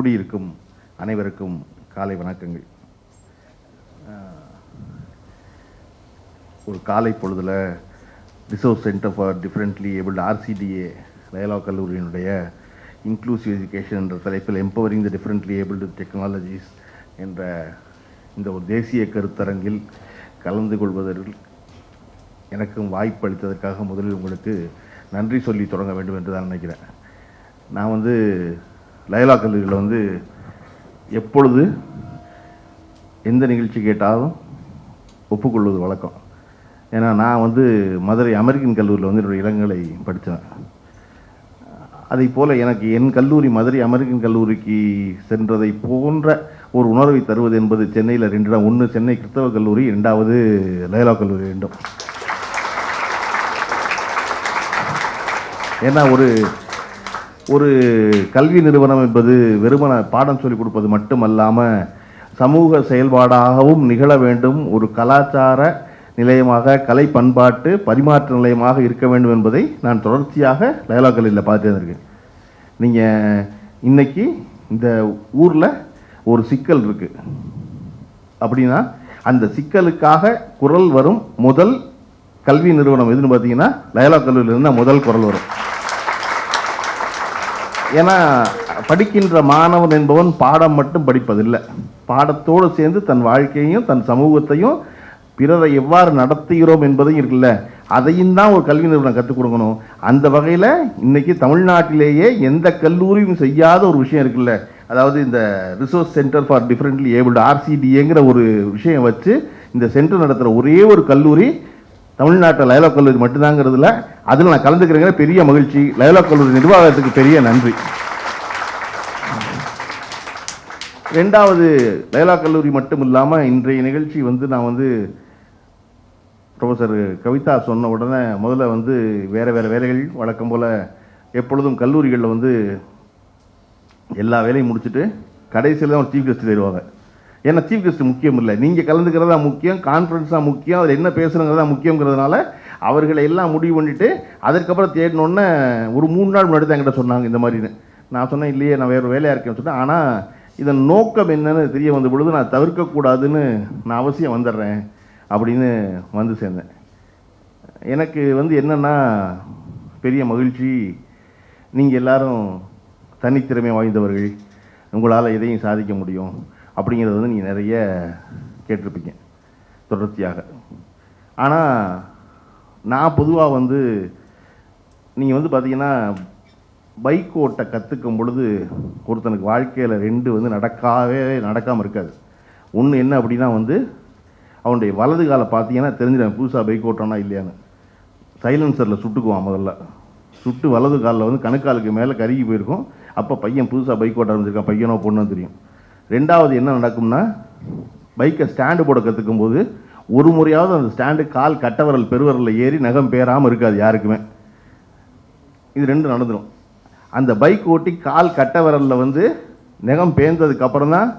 கூடியிருக்கும் அனைவருக்கும் காலை வணக்கங்கள். ஒரு காலை பொழுதில் resource centre for differently abled RCDA Loyola கல்லூரியினுடைய இன்க்ளூசிவ் எஜுகேஷன் என்ற தலைப்பில் empowering the differently abled technologies என்ற இந்த ஒரு தேசிய கருத்தரங்கில் கலந்து கொள்வதற்கு எனக்கும் வாய்ப்பு அளித்ததற்காக முதலில் உங்களுக்கு நன்றி சொல்லி தொடங்க வேண்டும் என்று தான் நினைக்கிறேன். நான் லயோலா கல்லூரியில் எப்பொழுது எந்த நிகழ்ச்சி கேட்டாலும் ஒப்புக்கொள்வது வழக்கம். ஏன்னா நான் மதுரை அமெரிக்கன் கல்லூரியில் என்னுடைய இளங்கலை படித்தேன். அதை போல் எனக்கு என் கல்லூரி மதுரை அமெரிக்கன் கல்லூரிக்கு சென்றதை போன்ற ஒரு உணர்வை தருவது என்பது சென்னையில் 2 இடம். ஒன்று சென்னை கிறிஸ்தவ கல்லூரி, 2வது லயோலா கல்லூரி 2. ஏன்னா ஒரு கல்வி நிறுவனம் என்பது வெறுமன பாடம் சொல்லிக் கொடுப்பது மட்டுமல்லாமல் சமூக செயல்பாடாகவும் நிகழ வேண்டும், ஒரு கலாச்சார நிலையமாக கலை பண்பாட்டு பரிமாற்ற நிலையமாக இருக்க வேண்டும் என்பதை நான் தொடர்ச்சியாக லயோலா கல்லூரியில் பார்த்துட்டு இருக்கேன். நீங்கள் இன்னைக்கு இந்த ஊரில் ஒரு சிக்கல் இருக்குது அப்படின்னா அந்த சிக்கலுக்காக குரல் வரும் முதல் கல்வி நிறுவனம் எதுன்னு பார்த்தீங்கன்னா லயோலா கல்லூரியிலிருந்து முதல் குரல் வரும். ஏன்னா படிக்கின்ற மாணவன் என்பவன் பாடம் மட்டும் படிப்பதில்லை, பாடத்தோடு சேர்ந்து தன் வாழ்க்கையையும் தன் சமூகத்தையும் பிறரை எவ்வாறு நடத்துகிறோம் என்பதையும் இருக்குல்ல, அதையும் தான் ஒரு கல்வி நிறுவனம் கற்றுக் கொடுக்கணும். அந்த வகையில் இன்றைக்கி தமிழ்நாட்டிலேயே எந்த கல்லூரியும் செய்யாத ஒரு விஷயம் இருக்குல்ல, அதாவது இந்த resource centre for differently abled RCDAங்கிற ஒரு விஷயம் வச்சு இந்த சென்டர் நடத்துகிற ஒரே ஒரு கல்லூரி தமிழ்நாட்டில் லயோலா கல்லூரி மட்டும்தாங்கிறதுல அதில் நான் கலந்துக்கிறேங்கிற பெரிய மகிழ்ச்சி. லயோலா கல்லூரி நிர்வாகத்துக்கு பெரிய நன்றி. 2வது லயோலா கல்லூரி மட்டும் இல்லாமல் இன்றைய நிகழ்ச்சி நான் ப்ரொஃபஸர் கவிதா சொன்ன உடனே முதல்ல வேறு வேலைகள் வழக்கம் போல் எப்பொழுதும் கல்லூரிகளில் எல்லா வேலையும் முடிச்சுட்டு கடைசியில் தான் ஒரு சீஃப் கெஸ்ட் தருவாங்க. ஏன்னா சீஃப் கெஸ்ட் முக்கியம் இல்லை, நீங்கள் கலந்துக்கிறதா முக்கியம், கான்ஃபரன்ஸ் தான் முக்கியம், அதில் என்ன பேசுகிறதா முக்கியங்கிறதுனால அவர்களை எல்லாம் முடிவு பண்ணிவிட்டு அதுக்கப்புறம் தேடினோடனே ஒரு 3 நாள் முன்னாடி தான் என்கிட்ட சொன்னாங்க இந்த மாதிரின்னு. நான் சொன்னேன் இல்லையே நான் வேறு வேலையாக இருக்கேன்னு சொன்னேன். ஆனால் இதன் நோக்கம் என்னன்னு தெரிய வந்த பொழுது நான் தவிர்க்கக்கூடாதுன்னு நான் அவசியம் வந்துடுறேன் அப்படின்னு சேர்ந்தேன். எனக்கு என்னென்னா பெரிய மகிழ்ச்சி, நீங்கள் எல்லாரும் தனித்திறமை வாய்ந்தவர்கள், உங்களால் எதையும் சாதிக்க முடியும் அப்படிங்கிறது நீங்கள் நிறைய கேட்டிருப்பீங்க தொடர்ச்சியாக. ஆனால் நான் பொதுவாக நீங்கள் பார்த்தீங்கன்னா பைக் ஓட்ட கற்றுக்கும் பொழுது ஒருத்தனுக்கு வாழ்க்கையில் 2 நடக்காமல் இருக்காது. ஒன்று என்ன அப்படின்னா அவனுடைய வலது காலை பார்த்தீங்கன்னா தெரிஞ்சிடும் புதுசாக பைக் ஓட்டுறானா இல்லையான்னு. சைலன்சரில் சுட்டுக்குவான், முதல்ல சுட்டு வலது காலில் கணுக்காலுக்கு மேலே கருகி போயிருக்கும். அப்போ பையன் புதுசாக பைக் ஓட்ட ஆரம்பிச்சிருக்கான், பையனோ பொண்ணோ தெரியும். 2வது என்ன நடக்கும்னா பைக்கை ஸ்டாண்டு போட கற்றுக்கும் போது ஒரு முறையாவது அந்த ஸ்டாண்டு கால் கட்டவரல் பெருவரலில் ஏறி நகம் பேராமல் இருக்காது யாருக்குமே. இது 2 நடந்துடும். அந்த பைக் ஓட்டி கால் கட்டவரலில் நகம் பேர்ந்ததுக்கப்புறம் தான்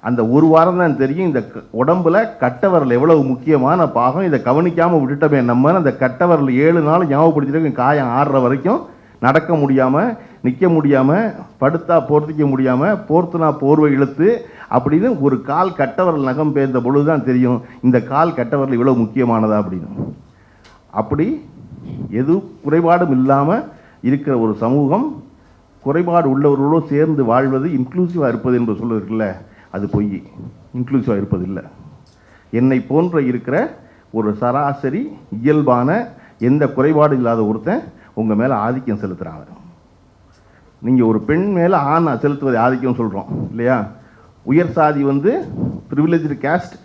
அந்த ஒரு வாரம் தான் தெரியும் இந்த உடம்புல கட்டவரல் எவ்வளவு முக்கியமான பாகம், இதை கவனிக்காமல் விட்டுட்டோமே நம்ம. அந்த கட்டவரல் 7 நாள் ஞாபகப்படுத்திட்டு காயம் ஆடுற வரைக்கும் நடக்க முடியாமல், நிற்க முடியாமல், படுத்தா போர்த்திக்க முடியாமல், போர்த்துனா போர்வை இழுத்து அப்படின்னு ஒரு கால் கட்டவரல் நகம் பேர்ந்த பொழுது தான் தெரியும் இந்த கால் கட்டவரல் இவ்வளோ முக்கியமானதா அப்படின்னு. அப்படி எது குறைபாடும் இல்லாமல் இருக்கிற ஒரு சமூகம் குறைபாடு உள்ளவர்களோடு சேர்ந்து வாழ்வது இன்க்ளூசிவாக இருப்பது என்று சொல்லுவதில்லை, அது பொய். இன்க்ளூசிவாக இருப்பது இல்லை. என்னை போன்ற இருக்கிற ஒரு சராசரி இயல்பான எந்த குறைபாடு இல்லாத ஒருத்தன் உங்கள் மேலே ஆதிக்கம் செலுத்துகிறாங்க. நீங்கள் ஒரு பெண் மேலே ஆண் செலுத்துவதை ஆதிக்கம் சொல்கிறோம் இல்லையா. உயர் சாதி ப்ரிவிலேஜ்டு கேஸ்ட்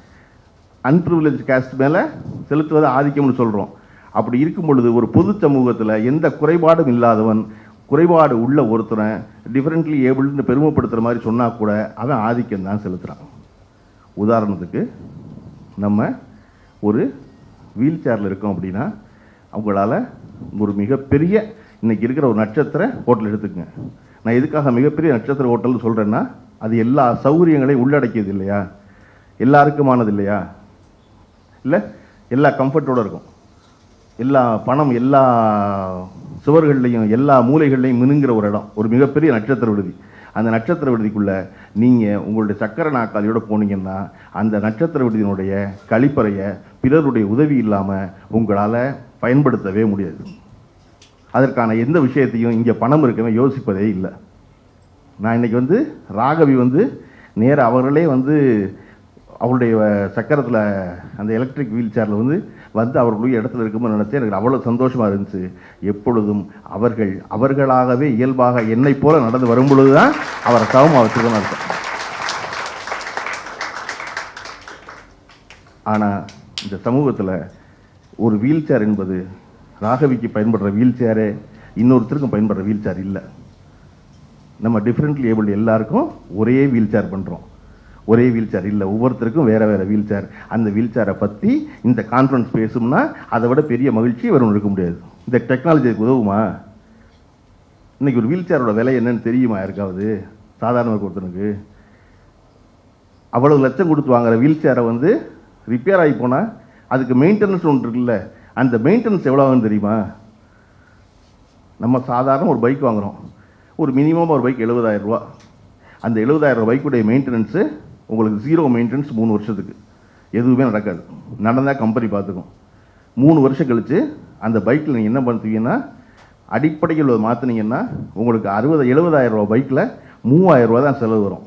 அன்ப்ரிவிலேஜ்டு கேஸ்ட் மேலே செலுத்துவதை ஆதிக்கம்னு சொல்கிறோம். அப்படி இருக்கும் பொழுது ஒரு பொது சமூகத்தில் எந்த குறைபாடும் இல்லாதவன் குறைபாடு உள்ள ஒருத்தனை டிஃப்ரெண்ட்லி ஏபிள்னு பெருமைப்படுத்துகிற மாதிரி சொன்னால் கூட அவன் ஆதிக்கம் தான் செலுத்துகிறான். உதாரணத்துக்கு நம்ம ஒரு வீல் சேரில் இருக்கோம் அப்படின்னா அவங்களால ஒரு மிகப்பெரிய இன்றைக்கி இருக்கிற ஒரு நட்சத்திர ஹோட்டல் எடுத்துக்கங்க. நான் எதுக்காக மிகப்பெரிய நட்சத்திர ஹோட்டல்னு சொல்கிறேன்னா அது எல்லா சௌகரியங்களையும் உள்ளடக்கியது இல்லையா, எல்லாருக்குமானது இல்லையா, இல்லை எல்லா கம்ஃபர்ட்டோடு இருக்கும், எல்லா பணம் எல்லா சுவர்கள்லையும் எல்லா மூலைகள்லையும் மினுங்கிற ஒரு இடம், ஒரு மிகப்பெரிய நட்சத்திர விடுதி. அந்த நட்சத்திர விடுதிக்குள்ளே நீங்கள் உங்களுடைய சக்கர நாற்காலியோடு போனீங்கன்னா அந்த நட்சத்திர விடுதியினுடைய கழிப்பறையை பிறருடைய உதவி இல்லாமல் உங்களால் பயன்படுத்தவே முடியாது. அதற்கான எந்த விஷயத்தையும் இங்கே பணம் இருக்கவே யோசிப்பதே இல்லை. நான் இன்றைக்கி ராகவி நேராக அவர்களே அவருடைய சக்கரத்தில் அந்த எலக்ட்ரிக் வீல் சேரில் அவர்களுடைய இடத்துல இருக்கும்போது நினச்சேன். எனக்கு அவ்வளோ சந்தோஷமாக இருந்துச்சு. எப்பொழுதும் அவர்களாகவே இயல்பாக என்னை போல நடந்து வரும் பொழுது தான் அவரை சவமாக வச்சுக்கணும் அர்த்தம். ஆனால் இந்த சமூகத்தில் ஒரு வீல் சேர் என்பது ராகவிக்கு பயன்படுற வீல் சேரே இன்னொருத்தருக்கும் பயன்படுற வீல் சேர் இல்லை. நம்ம டிஃப்ரெண்ட்லி ஏபிள் எல்லாருக்கும் ஒரே வீல் சேர் பண்ணுறோம். ஒரே வீல் சேர் இல்லை, ஒவ்வொருத்தருக்கும் வேறு வேறு வீல் சேர். அந்த வீல் சேரை பற்றி இந்த கான்ஃபரன்ஸ் பேசும்னா அதை விட பெரிய மகிழ்ச்சி வரும் இருக்க முடியாது. இந்த டெக்னாலஜிக்கு உதவுமா? இன்றைக்கி ஒரு வீல் சேரோட விலை என்னன்னு தெரியுமா யாருக்காவது? சாதாரண ஒருத்தனுக்கு அவ்வளோ லட்சம் கொடுத்து வாங்குற வீல் சேரை ரிப்பேர் ஆகி போனால் அதுக்கு மெயின்டெனன்ஸ் ஒன்று இருக்குல்ல, அந்த மெயின்டெனன்ஸ் எவ்வளோ ஆகுன்னு தெரியுமா? நம்ம சாதாரண ஒரு பைக் வாங்குகிறோம், ஒரு மினிமம் ஒரு பைக் 70,000 ரூபா. அந்த 70,000 பைக்குடைய மெயின்டெனன்ஸு உங்களுக்கு 0 மெயின்டெனன்ஸ் 3 வருஷத்துக்கு எதுவுமே நடக்காது. நடந்தால் கம்பெனி பார்த்துக்கும். 3 வருஷம் கழித்து அந்த பைக்கில் நீங்கள் என்ன பண்ணுவீங்கன்னா அடிப்படையில் மாற்றினீங்கன்னா உங்களுக்கு 70,000 ரூபா பைக்கில் 3,000 ரூபா தான் செலவு வரும்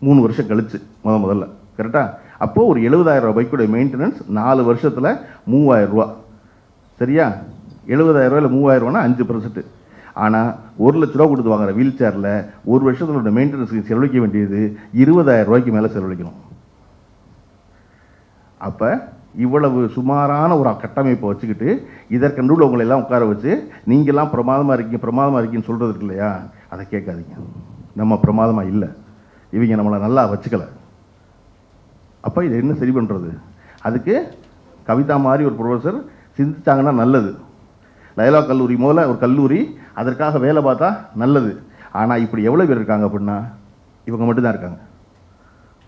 3 வருஷம் கழித்து முதல்ல. கரெக்டாக? அப்போது ஒரு 70,000 ரூபா பைக்குடைய மெயின்டெனன்ஸ் 4 வருஷத்தில் 3,000 ரூபா. சரியா? 70,000 ரூபாயில் 3,000 ரூபானா 5%. ஆனால் 1 லட்ச ரூபா கொடுத்து வாங்குற வீல் சேரில் ஒரு வருஷத்தோட மெயின்டெனன்ஸுக்கு செலவழிக்க வேண்டியது 20,000 ரூபாய்க்கு மேலே செலவழிக்கணும். அப்போ இவ்வளவு சுமாரான ஒரு கட்டமைப்பை வச்சுக்கிட்டு இதற்கு நடுவில் உங்களை எல்லாம் உட்கார வச்சு நீங்கள்லாம் பிரமாதமாக இருக்கீங்கன்னு சொல்கிறது இருக்கு இல்லையா, அதை கேட்காதீங்க. நம்ம பிரமாதமாக இல்லை, இவங்க நம்மளை நல்லா வச்சுக்கலை. அப்போ இதை என்ன சரி பண்ணுறது? அதுக்கு கவிதா மாதிரி ஒரு ப்ரொஃபஸர் சிந்திச்சாங்கன்னா நல்லது. லயோலா கல்லூரி மூல ஒரு கல்லூரி அதற்காக வேலை பார்த்தா நல்லது. ஆனால் இப்படி எவ்வளோ பேர் இருக்காங்க அப்படின்னா இவங்க மட்டும்தான் இருக்காங்க,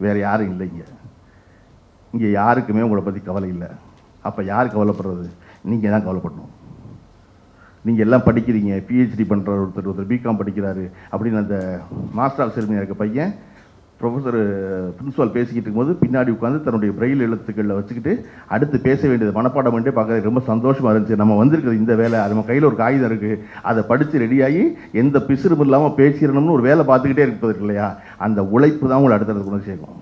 வேறு யாரும் இல்லைங்க. இங்கே யாருக்குமே உங்களை பற்றி கவலை இல்லை. அப்போ யார் கவலைப்படுறது? நீங்கள் தான் கவலைப்படணும். நீங்கள் எல்லாம் படிக்கிறீங்க, பிஹெச்டி பண்ணுற ஒருத்தர் பிகாம் படிக்கிறாரு அப்படின்னு அந்த மாஸ்டர் ஆஃப் செரிமனியாக இருக்க பையன் ப்ரொஃபஸர் பிரின்சிபால் பேசிக்கிட்டு இருக்கும்போது பின்னாடி உட்காந்து தன்னுடைய பிரெயில் எழுத்துக்களில் வச்சுக்கிட்டு அடுத்து பேச வேண்டியது மனப்பாடம் பண்ணிட்டு பார்க்குறது ரொம்ப சந்தோஷமாக இருந்துச்சு. நம்ம வந்திருக்கிறது இந்த வேலை, நம்ம கையில் ஒரு காகிதம் இருக்குது, அதை படித்து ரெடியாகி எந்த பிசுறும் இல்லாமல் பேசிடணும்னு ஒரு வேலை பார்த்துக்கிட்டே இருப்பது இல்லையா, அந்த உழைப்பு தான் உங்களை அடுத்தது கொண்டு சேர்க்கும்.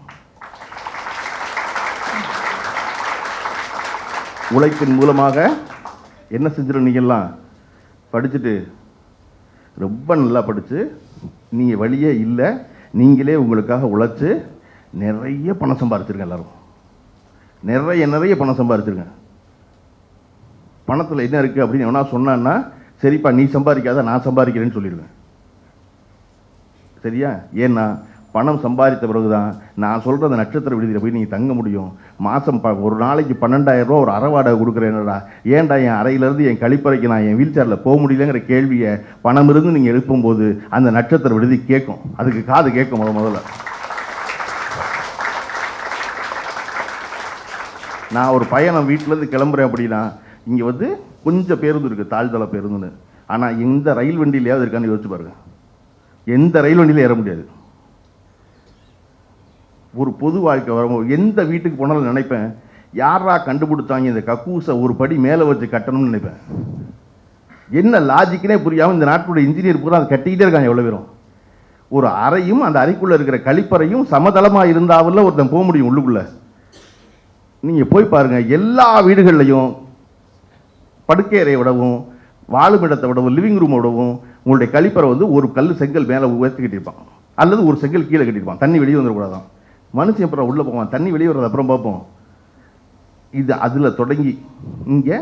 உழைப்பின் மூலமாக என்ன செஞ்சிடும்? நீங்கள்லாம் படிச்சுட்டு ரொம்ப நல்லா படித்து நீங்கள் வழியே இல்லை, நீங்களே உங்களுக்காக உழைச்சி நிறைய பணம் சம்பாதிச்சிருங்க. எல்லோரும் நிறைய பணம் சம்பாதிச்சிருங்க. பணத்தில் என்ன இருக்குது அப்படின்னு எவனா சொன்னான்னா சரிப்பா நீ சம்பாதிக்காத நான் சம்பாதிக்கிறேன்னு சொல்லிடுவேன். சரியா? ஏன்னா பணம் சம்பாதித்த பிறகு தான் நான் சொல்கிற அந்த நட்சத்திர விடுதியில் போய் நீங்கள் தங்க முடியும். மாதம் ஒரு நாளைக்கு 12,000 ரூபா ஒரு அறை வாடகை கொடுக்குறேன்டா, ஏன்டா என் அறையிலேருந்து என் கழிப்பறைக்கு நான் என் வீல் சேரில் போக முடியலங்கிற கேள்வியை பணம் இருந்து நீங்கள் எழுப்பும்போது அந்த நட்சத்திர விடுதி கேட்கும். அதுக்கு காது கேட்கும். முதல்ல நான் ஒரு பயணம் வீட்டிலேருந்து கிளம்புறேன் அப்படின்னா இங்கே கொஞ்சம் பேருந்து இருக்குது, தாழ்தள பேருந்துன்னு. ஆனால் எந்த ரயில் வண்டியிலையாவது இருக்கான்னு யோசிச்சு பாருங்க. எந்த ரயில் வண்டியிலும் ஏற முடியாது. ஒரு பொது வாழ்க்கை வரும்போது எந்த வீட்டுக்கு போனாலும் நினைப்பேன், யாரா கண்டுபிடிச்சாங்க இந்த கக்கூசை ஒரு படி மேலே வச்சு கட்டணும்னு நினைப்பேன். என்ன லாஜிக்குனே புரியாமல் இந்த நாட்டுடைய இன்ஜினியர் பூரா அதை கட்டிக்கிட்டே இருக்காங்க. எவ்வளோ பேரும் ஒரு அறையும் அந்த அறைக்குள்ளே இருக்கிற கழிப்பறையும் சமதளமாக இருந்தாவில் ஒருத்தன் போக முடியும் உள்ளுக்குள்ளே. நீங்கள் போய் பாருங்கள், எல்லா வீடுகள்லையும் படுக்கை அறையை விடவும் வாழுமிடத்தை விடவும் லிவிங் ரூமை விடவும் உங்களுடைய கழிப்பறை ஒரு கல் செங்கல் மேலே உயர்த்தி கட்டியிருப்பான், அல்லது ஒரு செங்கல் கீழே கட்டியிருப்பான். தண்ணி வெளியே வந்துடக்கூடாதான். மனுஷன் அப்புறம் உள்ளே போவான், தண்ணி வெளியே வர்றது அப்புறம் பார்ப்போம். இது அதில் தொடங்கி இங்கே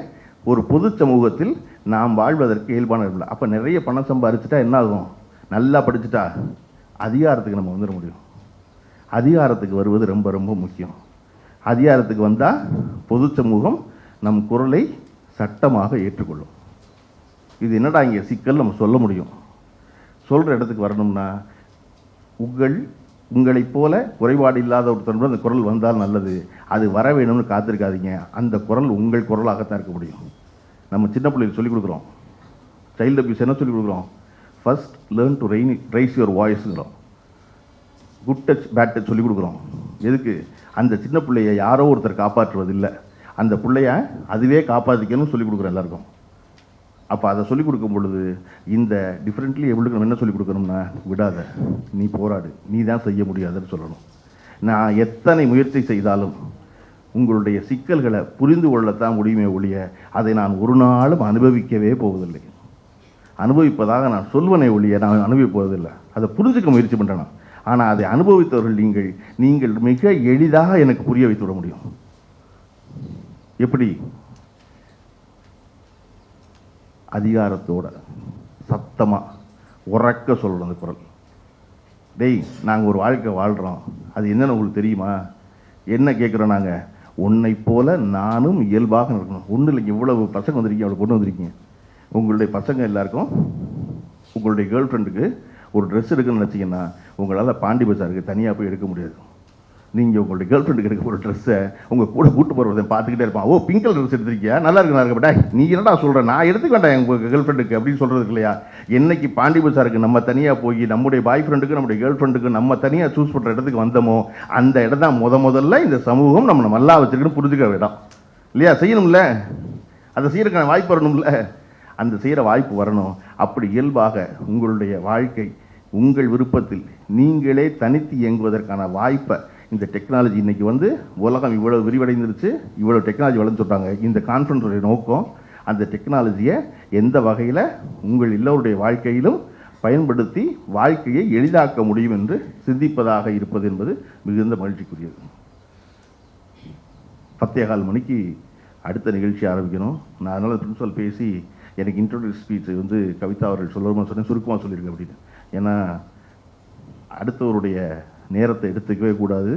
ஒரு பொது சமூகத்தில் நாம் வாழ்வதற்கு இயல்பான இல்லை. அப்போ நிறைய பணம் சம்பாதிச்சுட்டா என்ன ஆகும்? நல்லா படிச்சுட்டா அதிகாரத்துக்கு நம்ம வந்துட முடியும். அதிகாரத்துக்கு வருவது ரொம்ப ரொம்ப முக்கியம். அதிகாரத்துக்கு வந்தால் பொது சமூகம் நம் குரலை சட்டமாக ஏற்றுக்கொள்ளும். இது என்னடா இங்கே சிக்கல் நம்ம சொல்ல முடியும். சொல்கிற இடத்துக்கு வரணும்னா உங்களைப் போல குறைபாடு இல்லாத ஒருத்தர் அந்த குரல் வந்தால் நல்லது. அது வர வேணும்னு காத்திருக்காதீங்க. அந்த குரல் உங்கள் குரலாகத்தான் இருக்க முடியும். நம்ம சின்ன பிள்ளைகளுக்கு சொல்லிக் கொடுக்குறோம், சைல்டு அபியூஸ் என்ன சொல்லிக் கொடுக்குறோம்? First learn to raise your வாய்ஸுங்கிறோம். குட் டச் பேட் டச் சொல்லிக் கொடுக்குறோம். எதுக்கு? அந்த சின்ன பிள்ளைய யாரோ ஒருத்தர் காப்பாற்றுவதில்லை, அந்த பிள்ளைய அதுவே காப்பாற்றிக்கணும்னு சொல்லிக் கொடுக்குறோம் எல்லாருக்கும். அப்போ அதை சொல்லிக் கொடுக்கும் பொழுது இந்த டிஃப்ரெண்ட்லி எவ்வளோக்கு நம்ம என்ன சொல்லிக் கொடுக்கணும்னா, விடாத, நீ போராடு, நீ தான் செய்ய முடியாதுன்னு சொல்லணும். நான் எத்தனை முயற்சி செய்தாலும் உங்களுடைய சிக்கல்களை புரிந்து கொள்ளத்தான் முடியுமே ஒழிய அதை நான் ஒரு நாளும் அனுபவிக்கவே போவதில்லை. அனுபவிப்பதாக நான் சொல்வனே ஒழிய நான் அனுபவிப்பதில்லை. அதை புரிஞ்சுக்க முயற்சி பண்ணுறேன். ஆனால் அதை அனுபவித்தவர்கள் நீங்கள் மிக எளிதாக எனக்கு புரிய வைத்து விட முடியும். எப்படி? அதிகாரத்தோட சத்தமாக உறக்க சொல்லணும் அந்த குரல். டேய், நாங்கள் ஒரு வாழ்க்கை வாழ்கிறோம், அது என்னென்னு உங்களுக்கு தெரியுமா? என்ன கேட்குறோம் நாங்கள்? உன்னை போல நானும் இயல்பாக இருக்கணும். ஒன்றும் இல்லைங்க, இவ்வளவு பசங்க வந்திருக்கீங்க, அவ்வளோ பொண்ணு வந்திருக்கீங்க. உங்களுடைய பசங்க எல்லாருக்கும் உங்களுடைய கேர்ள் ஃப்ரெண்டுக்கு ஒரு ட்ரெஸ் எடுக்கணும்னு நினச்சிங்கன்னா உங்களால் பாண்டி பஜாருக்கு தனியாக போய் எடுக்க முடியாது. நீங்கள் உங்களுடைய கேர்ள் ஃப்ரெண்டுக்கு எடுக்க ஒரு ட்ரெஸ்ஸை உங்கள் கூட கூட்டு போகிறத பார்த்துக்கிட்டே இருப்பான். ஓ, பிங்க் கலர் ட்ரெஸ் எடுத்திருக்கியா, நல்லா இருக்கு, நல்லா இருக்கப்பட்டா, நீ என்னடா சொல்கிறேன், நான் எடுத்துக்க வேண்டாம் உங்கள் கேர்ள் ஃப்ரெண்டுக்கு அப்படின்னு சொல்கிறதுக்கு இல்லையா? என்னைக்கு பாண்டி பஜாருக்கு நம்ம தனியாக போய் நம்முடைய பாய் ஃப்ரெண்டுக்கு நம்முடைய கேர்ள் ஃப்ரெண்டுக்கு நம்ம தனியாக சூஸ் பண்ணுற இடத்துக்கு வந்தோமோ, அந்த இடம் தான் முதல்ல இந்த சமூகம் நம்ம நல்லா வச்சுருக்குன்னு புரிஞ்சுக்கிற இடம் இல்லையா? செய்யணும்ல, அதை செய்யறதுக்கான வாய்ப்பு வரணும்ல, அந்த செய்கிற வாய்ப்பு வரணும். அப்படி இயல்பாக உங்களுடைய வாழ்க்கை உங்கள் விருப்பத்தில் நீங்களே தனித்து இயங்குவதற்கான வாய்ப்பை இந்த டெக்னாலஜி இன்றைக்கி வந்து உலகம் இவ்வளோ விரிவடைந்துருச்சு, இவ்வளோ டெக்னாலஜி வளர்ந்து சொல்கிறாங்க. இந்த கான்ஃபரன்ஸுடைய நோக்கம் அந்த டெக்னாலஜியை எந்த வகையில் உங்கள் எல்லோருடைய வாழ்க்கையிலும் பயன்படுத்தி வாழ்க்கையை எளிதாக்க முடியும் என்று சிந்திப்பதாக இருப்பது என்பது மிகுந்த மகிழ்ச்சிக்குரியது. 10:15 மணிக்கு அடுத்த நிகழ்ச்சி ஆரம்பிக்கணும். நான் அதனால் பிரின்சிபல் பேசி எனக்கு இன்ட்ரோடியூஸ் ஸ்பீச் வந்து கவிதா அவர்கள் சொல்லணும்னு சொன்னேன், சுருக்கமாக சொல்லியிருக்கேன் அப்படின்னு. ஏன்னா அடுத்தவருடைய நேரத்தை எடுத்துக்கவே கூடாது,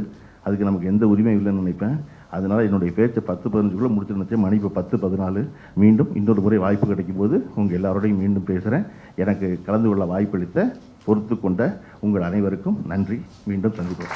அதுக்கு நமக்கு எந்த உரிமையும் இல்லைன்னு நினைப்பேன். அதனால் என்னுடைய பேச்சை 10-15 முடிச்சு நினச்சேன். மணி இப்போ 10-14. மீண்டும் இன்னொரு முறை வாய்ப்பு கிடைக்கும் போது உங்கள் எல்லாரோடையும் மீண்டும் பேசுகிறேன். எனக்கு கலந்து கொள்ள வாய்ப்பளித்த பொறுத்து கொண்ட உங்கள் அனைவருக்கும் நன்றி. மீண்டும் சந்திப்போம்.